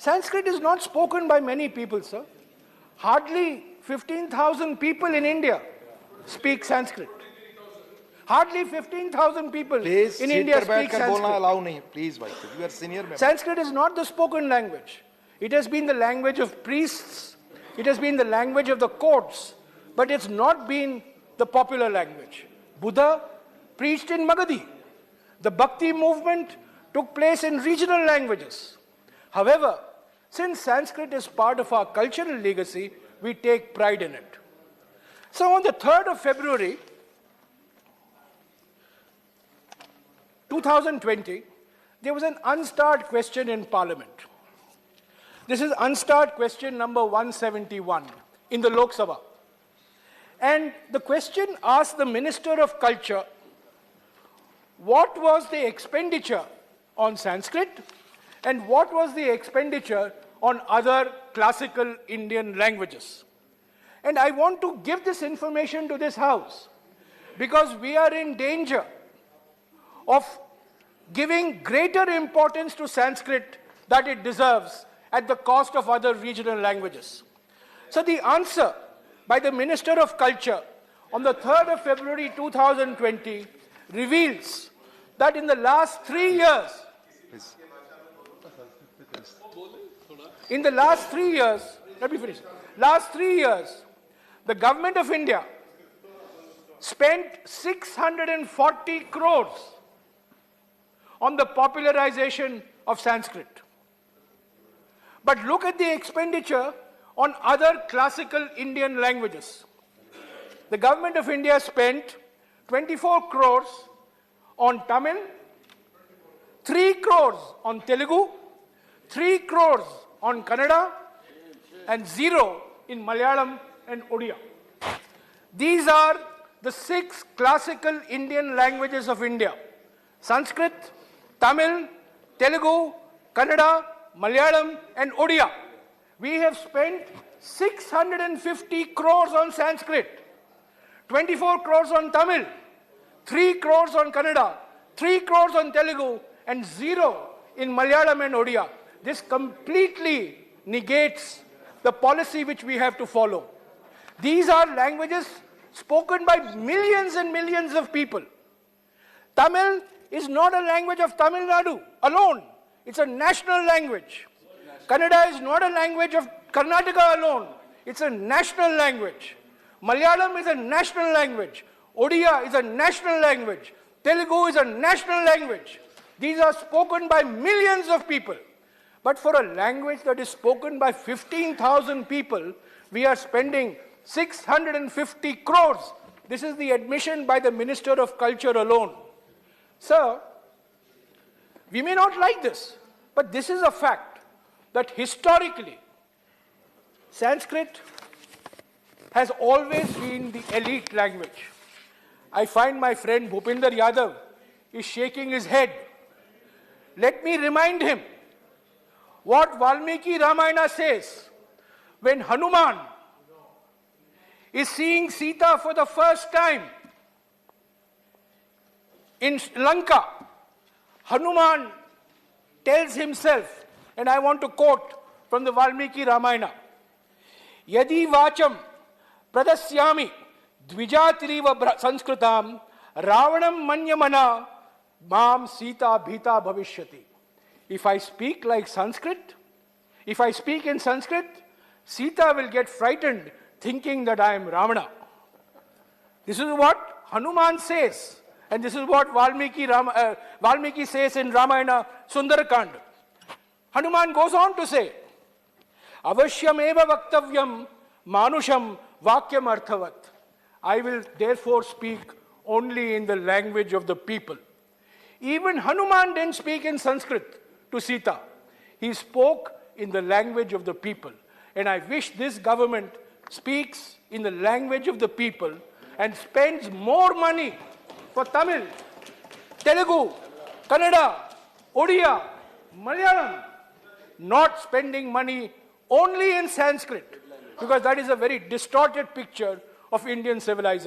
Sanskrit is not spoken by many people, sir. Hardly 15,000 people in India speak Sanskrit. Hardly 15,000 people in India speak Sanskrit. Please, you are senior member. Sanskrit is not the spoken language. It has been the language of priests. It has been the language of the courts. But it's not been the popular language. Buddha preached in Magadhi. The Bhakti movement took place in regional languages. However, since Sanskrit is part of our cultural legacy, we take pride in it. So on the 3rd of February, 2020, there was an unstarred question in Parliament. This is unstarred question number 171 in the Lok Sabha. And the question asked the Minister of Culture, what was the expenditure on Sanskrit and what was the expenditure on other classical Indian languages? And I want to give this information to this House because we are in danger of giving greater importance to Sanskrit that it deserves at the cost of other regional languages. So the answer by the Minister of Culture on the 3rd of February 2020 reveals that in the last 3 years, last 3 years, the Government of India spent 640 crores on the popularization of Sanskrit. But look at the expenditure on other classical Indian languages. The Government of India spent 24 crores on Tamil, 3 crores on Telugu, 3 crores on Kannada, and 0 in Malayalam and Odia. These are the 6 classical Indian languages of India: Sanskrit, Tamil, Telugu, Kannada, Malayalam, and Odia. We have spent 650 crores on Sanskrit, 24 crores on Tamil, 3 crores on Kannada, 3 crores on Telugu, and 0 in Malayalam and Odia. This completely negates the policy which we have to follow. These are languages spoken by millions and millions of people. Tamil is not a language of Tamil Nadu alone. It's a national language. Kannada is not a language of Karnataka alone. It's a national language. Malayalam is a national language. Odia is a national language. Telugu is a national language. These are spoken by millions of people. But for a language that is spoken by 15,000 people, we are spending 650 crores. This is the admission by the Minister of Culture alone. Sir, we may not like this, but this is a fact that historically, Sanskrit has always been the elite language. I find my friend Bhupinder Yadav is shaking his head. Let me remind him what Valmiki Ramayana says when Hanuman is seeing Sita for the first time in Lanka. Hanuman tells himself, and I want to quote from the Valmiki Ramayana, Yadi vacham pradasyami dvijatiriva sanskritam ravanam manyamana mam sita bhita bhavishyati. If I speak like Sanskrit, if I speak in Sanskrit, Sita will get frightened thinking that I am Ravana. This is what Hanuman says. And this is what Valmiki says in Ramayana Sundarakand. Hanuman goes on to say, Avashyam eva vaktavyam manusham vakyam arthavat. I will therefore speak only in the language of the people. Even Hanuman didn't speak in Sanskrit to Sita. He spoke in the language of the people. And I wish this government speaks in the language of the people and spends more money for Tamil, Telugu, Kannada, Odia, Malayalam, not spending money only in Sanskrit, because that is a very distorted picture of Indian civilization.